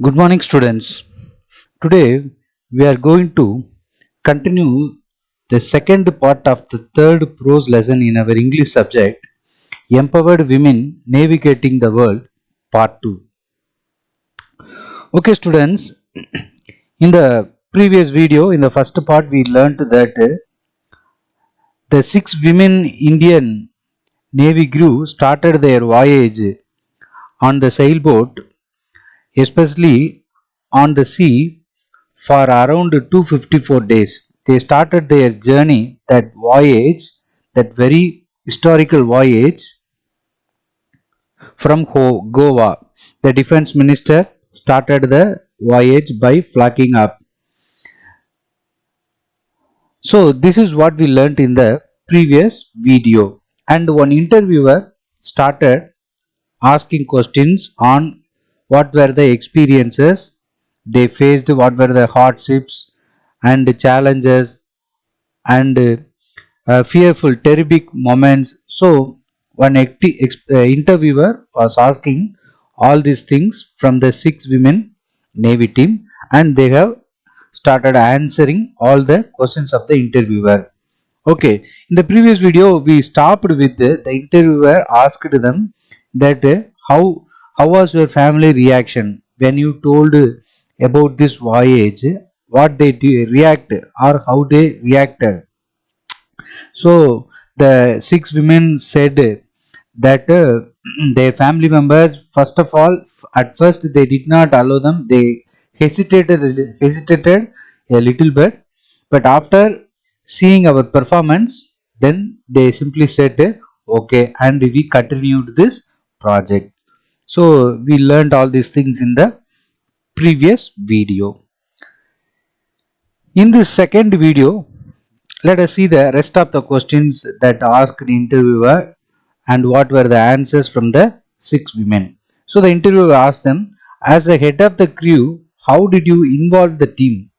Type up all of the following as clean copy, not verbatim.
Good morning, students. Today we are going to continue the second part of the third prose lesson in our English subject, Empowered Women Navigating the World, Part 2. Okay, students, in the previous video, in the first part, we learned that the six women Indian Navy crew started their voyage on the sailboat, especially on the sea, for around 254 days. They started their journey, that voyage, that very historical voyage from Goa. The defense minister started the voyage by flagging up. So, this is what we learnt in the previous video. And one interviewer started asking questions on what were the experiences they faced, what were the hardships and challenges and fearful, terrific moments. So, one interviewer was asking all these things from the six women Navy team, and they have started answering all the questions of the interviewer. Okay, in the previous video, we stopped with the interviewer asked them that how was your family reaction when you told about this voyage, what they react or how they reacted. So the six women said that their family members, first of all, at first they did not allow them. They hesitated a little bit, but after seeing our performance, then they simply said, okay, and we continued this project. So we learned all these things in the previous video. In this second video, let us see the rest of the questions that asked the interviewer and what were the answers from the six women. So the interviewer asked them, as a head of the crew, how did you involve the team?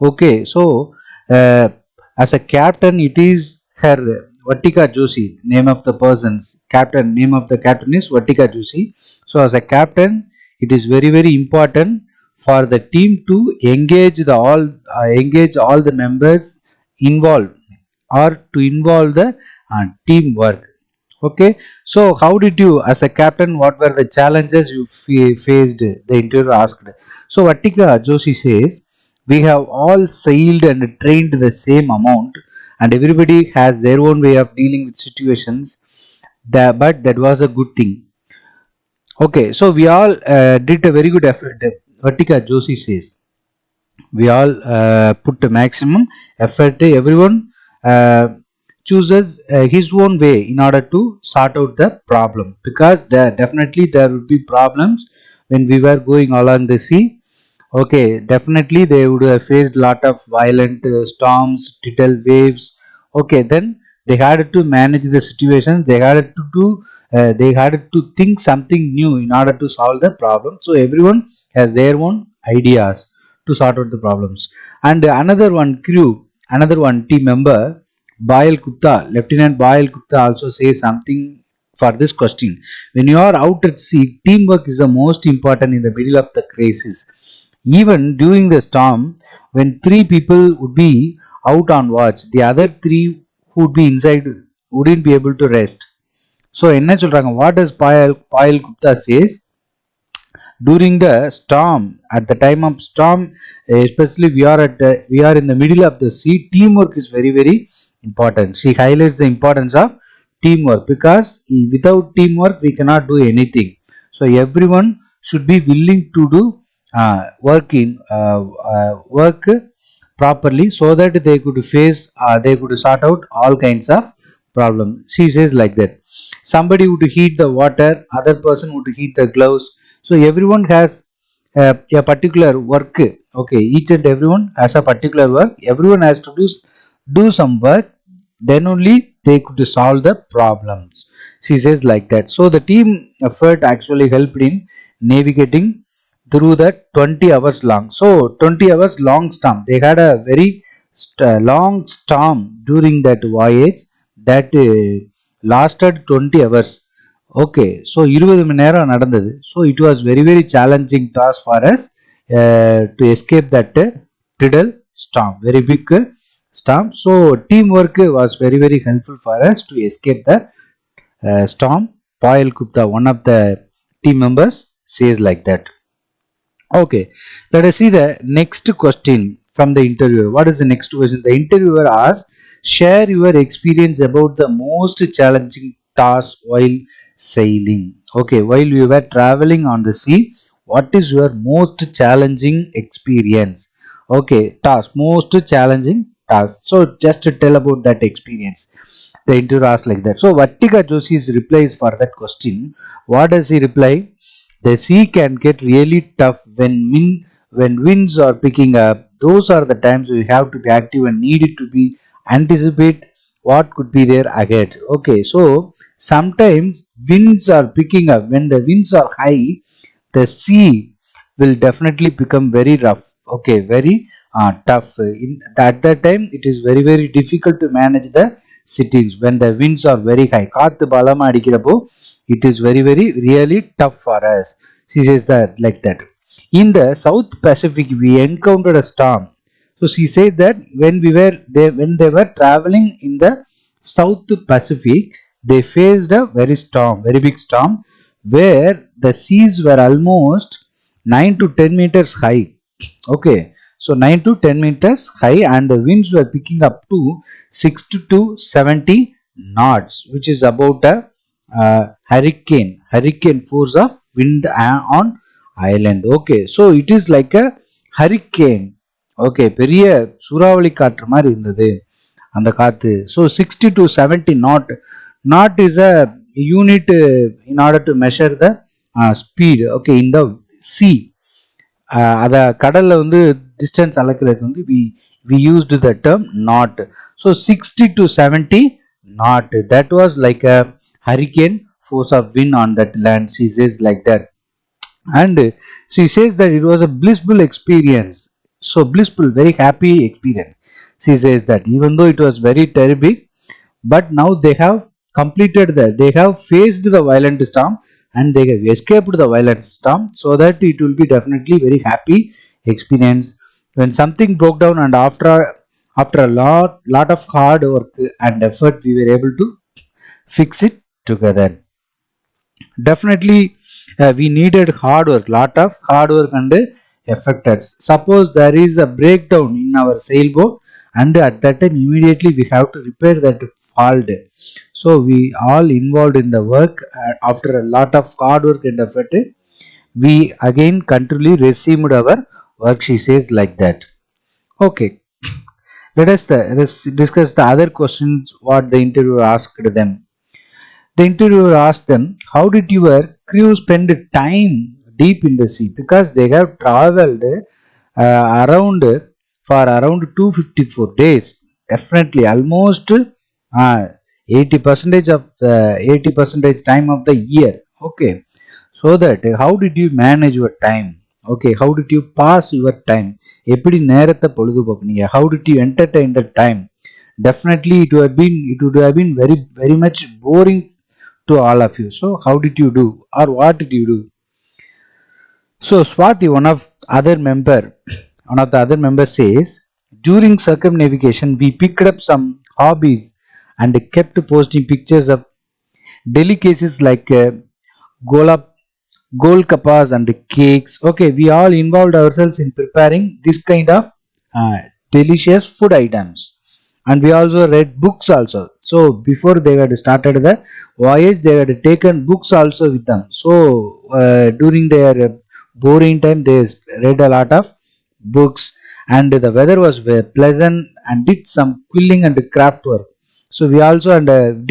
Okay, so as a captain, it is her Vatika Joshi, name of the person's captain. Name of the captain is Vatika Joshi. So as a captain, it is very important for the team to engage all the members involved, or to involve the teamwork. Okay, so how did you, as a captain, what were the challenges you faced? The interviewer asked. So Vatika Joshi says, we have all sailed and trained the same amount, and everybody has their own way of dealing with situations. But that was a good thing. Okay, so we all did a very good effort. Vatika Joshi says, we all put the maximum effort. Everyone chooses his own way in order to sort out the problem, because there would be problems when we were going along the sea. Okay, definitely they would have faced lot of violent storms, tidal waves. Okay, then they had to manage the situation. They had to do. They had to think something new in order to solve the problem. So everyone has their own ideas to sort out the problems. And another one team member, Bayal Gupta, Lieutenant Bayal Gupta also says something for this question. When you are out at sea, teamwork is the most important in the middle of the crisis. Even during the storm, when three people would be out on watch, the other three who would be inside wouldn't be able to rest. So என்ன சொல்றாங்க, what does Payal Gupta says? During the storm, at the time of storm, especially we are in the middle of the sea, teamwork is very important. She highlights the importance of teamwork, because without teamwork we cannot do anything. So everyone should be willing to do work properly, so that they could sort out all kinds of problems. She says like that, somebody would heat the water, other person would heat the gloves. So everyone has a particular work. Okay, each and everyone has a particular work. Everyone has to do some work, then only they could solve the problems. She says like that. So the team effort actually helped in navigating through that 20 hours long. So 20 hours long storm, they had a very long storm during that voyage that lasted 20 hours. Okay, so 20 மணி நேரம் நடந்தது. So it was very challenging task for us to escape that tidal storm, very big storm. So teamwork was very very helpful for us to escape the storm. Payal Gupta, one of the team members, says like that. Okay, let us see the next question from the interviewer. What is the next question? The interviewer asks, share your experience about the most challenging task while sailing. Okay, while you were traveling on the sea, what is your most challenging experience? Okay, task, most challenging task. So, just to tell about that experience. The interviewer asks like that. So, Vattika Joshi's replies for that question. What does he reply? The sea can get really tough when winds are picking up. Those are the times we have to be active and needed to be anticipate what could be there ahead. Okay, so sometimes winds are picking up. When the winds are high, the sea will definitely become very rough. Okay, very tough. At that time, it is very very difficult to manage the sittings when the winds are very high. காத்து பலமா அடிக்கிறப்போ it is very very really tough for us. She says that like that. In the South Pacific, we encountered a storm. So she said that when they were traveling in the South Pacific, they faced a very big storm, where the seas were almost 9 to 10 meters high. Okay, so 9 to 10 meters high, and the winds were picking up to 60 to 70 knots, which is about a hurricane force of wind on island. Okay, so it is like a hurricane. Okay, பெரிய சூறாவளி காற்று மாதிரி இருந்தது அந்த காத்து. So 60 to 70 knot is a unit in order to measure the speed. Okay, in the sea, அத கடல்ல வந்து distance அளக்கிறதுக்கு வந்து we used the term knot. So 60 to 70 knot, that was like a hurricane force of wind on that land, she says like that. And she says that it was a blissful experience. So blissful, very happy experience. She says that even though it was very terrible, but now they have they have faced the violent storm, and they have escaped the violent storm, so that it will be definitely very happy experience. When something broke down, and after a lot of hard work and effort, we were able to fix it together. Definitely we needed hard work, lot of hard work and effort. Suppose there is a breakdown in our sailboat, and at that time immediately we have to repair that fault. So we all involved in the work. After a lot of hard work and effort, we again continually resumed our work, she says like that. Okay, let's discuss the other questions what the interviewer asked them. The interviewer asked them, how did your crew spend time deep in the sea? Because they have traveled around for around 254 days. Definitely almost 80 percentage of 80 percentage time of the year. Okay, so that how did you manage your time? Okay, how did you pass your time? எப்படி நேரத்தை பொழுதுபோக்குனீங்க? How did you entertain the time? Definitely it would have been very very much boring to all of you. So how did you do, or what did you do? So Swati, one of the other members says, during circumnavigation we picked up some hobbies and kept posting pictures of delicacies like golap golkapas and cakes. Okay, we all involved ourselves in preparing this kind of delicious food items, and we also read books also. So before they had started the voyage, they had taken books also with them. So during their boring time, they read a lot of books, and the weather was very pleasant, and did some quilling and craft work. So we also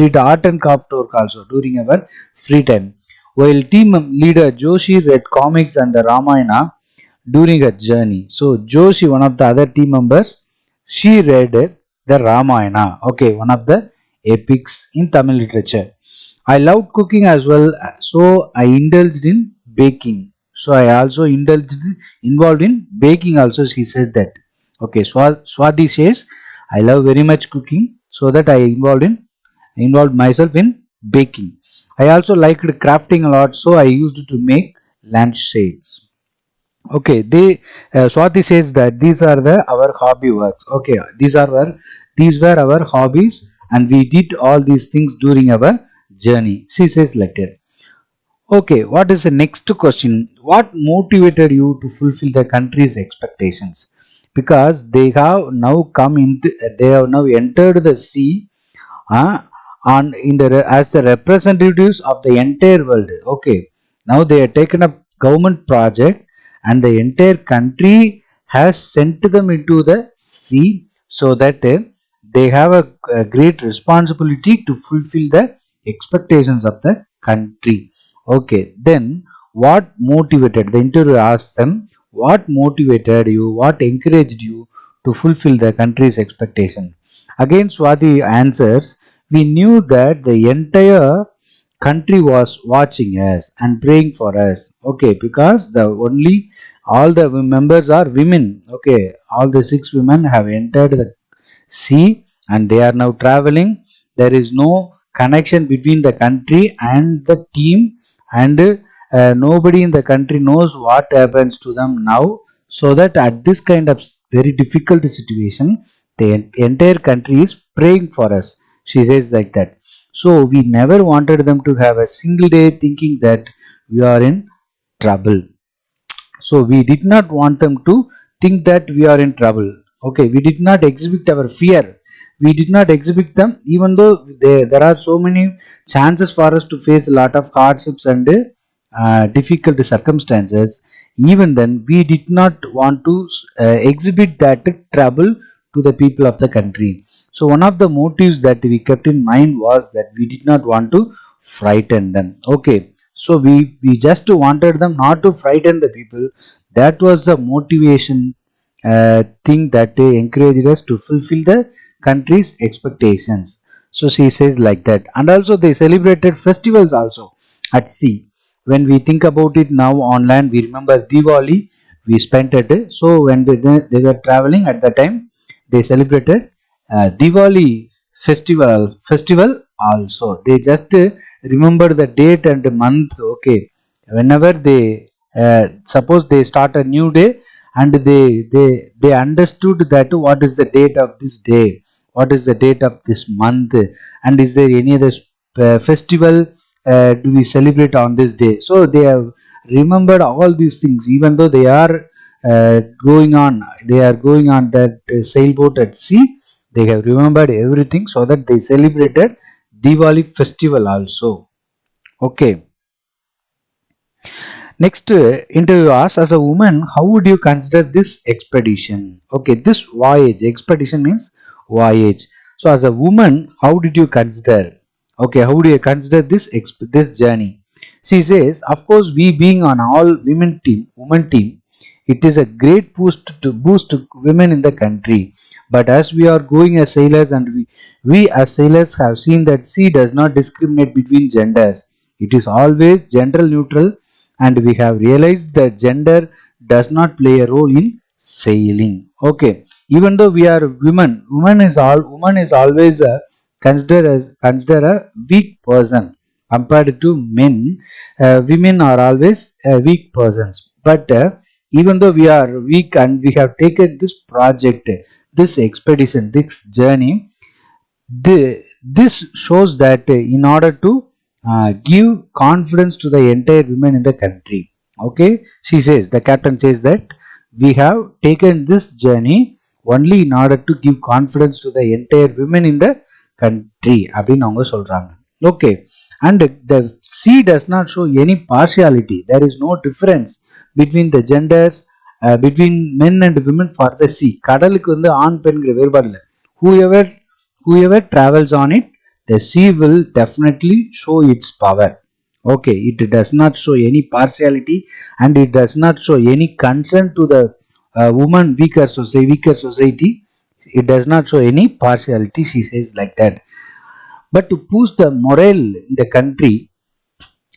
did art and craft work also during our free time. While team leader Joshi read comics and the Ramayana during a journey. So Joshi, one of the other team members, she read the Ramayana. Okay, one of the epics in Tamil literature. I loved cooking as well, so I indulged in baking. So I also involved in baking also, she says that. Okay, Swati says, I love very much cooking, so that I involved myself in baking. I also liked crafting a lot, so I used to make lampshades. Okay, they Swati says that these are the our hobby works. Okay, these were our hobbies, and we did all these things during our journey. She says like that. Okay, what is the next question? What motivated you to fulfill the country's expectations? Because they have now come into, they have now entered the sea, uh, on in the as the representatives of the entire world. Okay, now they have taken up government project, and the entire country has sent them into the sea, so that they have a great responsibility to fulfill the expectations of the country. Okay, then what motivated, the interviewer asked them, what motivated you, what encouraged you to fulfill the country's expectation? Again, Swati answers, we knew that the entire country was watching us and praying for us. Okay, because the only all the members are women. Okay, all the six women have entered the sea, and they are now traveling. There is no connection between the country and the team, and nobody in the country knows what happens to them now. So that at this kind of very difficult situation, the entire country is praying for us. She says like that. So we never wanted them to have a single day thinking that we are in trouble. So we did not want them to think that we are in trouble. Okay, we did not exhibit our fear. We did not exhibit them, even though there are so many chances for us to face a lot of hardships and difficult circumstances. Even then, we did not want to exhibit that trouble to the people of the country. So, one of the motives that we kept in mind was that we did not want to frighten them. Okay, so we just wanted them not to frighten the people. That was the motivation thing that they encouraged us to fulfill the country's expectations. So she says like that. And also they celebrated festivals also at sea. When we think about it now on land, we remember Diwali, we spent a day. So when they were traveling at the time, they celebrated Diwali festival also. They just remember the date and the month. Okay, whenever they suppose they start a new day, and they understood that what is the date of this day, what is the date of this month, and is there any other festival do we celebrate on this day. So they have remembered all these things, even though they are going on that sailboat at sea. They have remembered everything, so that they celebrated Diwali festival also. Okay. Next interview asks, as a woman, how would you consider this expedition? Okay, this voyage, expedition means voyage. So, as a woman, how did you consider? Okay, how do you consider this journey? She says, of course, we being on all women team, it is a great boost to women in the country. But as we are going as sailors, and we as sailors have seen that sea does not discriminate between genders. It is always gender neutral, and we have realized that gender does not play a role in sailing. Okay, even though we are women, woman is always consider a weak person compared to men. Women are always weak persons, but even though we are weak and we have taken this project, this expedition, this journey, this shows that in order to give confidence to the entire women in the country. Okay, she says, the captain says that we have taken this journey only in order to give confidence to the entire women in the country அப்படின்னு அவங்க சொல்றாங்க. Okay, and the sea does not show any partiality. There is no difference between the genders, between men and women for the sea. கடலுக்கு வந்து ஆண் பெண்கிற வேறுபாடு இல்லை. Whoever travels on it, the sea will definitely show its power. Okay, it does not show any partiality, and it does not show any concern to the woman weaker society. It does not show any partiality, she says like that. But to boost the morale in the country,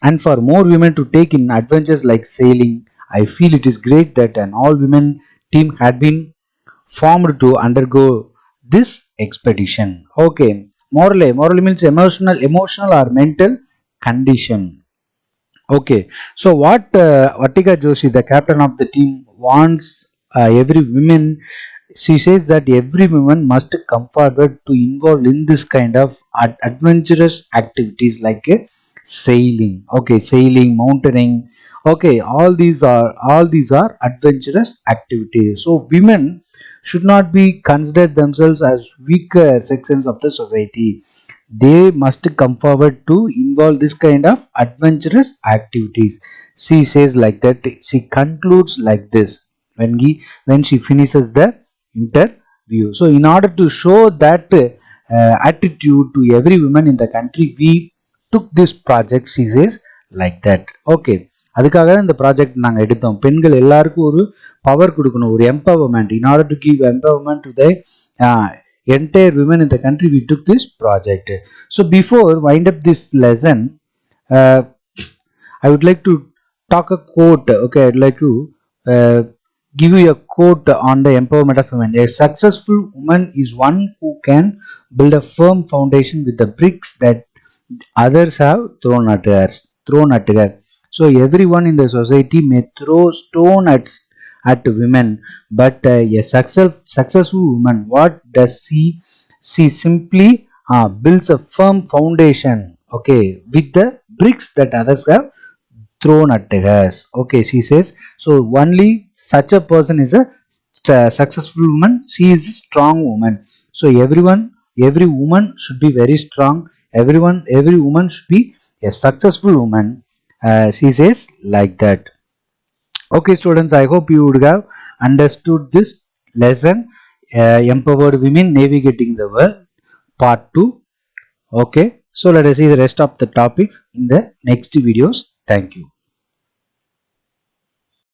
and for more women to take in adventures like sailing, I feel it is great that an all women team had been formed to undergo this expedition. Okay, morale means emotional or mental condition. Okay, so what Vatika Joshi, the captain of the team, wants every woman. She says that every woman must come forward to involve in this kind of adventurous activities like sailing. Okay, sailing, mountaineering. Okay, all these are adventurous activities. So women should not be considered themselves as weaker sections of the society. They must come forward to involve this kind of adventurous activities. She says like that. She concludes like this when she finishes the interview. So in order to show that attitude to every woman in the country, we took this project, she says like that. Okay, அதுக்காக தான் இந்த project நாங்கள் எடுத்தோம். பெண்கள் எல்லாருக்கும் ஒரு power கொடுக்கணும், ஒரு empowerment. In order to give empowerment to the entire women in the country, we took this project. So before wind up this lesson, uh, I would like to talk a quote. Okay, I'd like to give you a quote on the empowerment of women. A successful woman is one who can build a firm foundation with the bricks that others have thrown at her. So everyone in the society may throw stone at women, but a successful woman, what does she simply builds a firm foundation, okay, with the bricks that others have thrown at us. Okay, she says, so only such a person is a successful woman. She is a strong woman. So every woman should be very strong. Every woman should be a successful woman. She says like that. Okay, students, I hope you would have understood this lesson, empowered women navigating the world, part 2. Okay, so let us see the rest of the topics in the next videos. Thank you.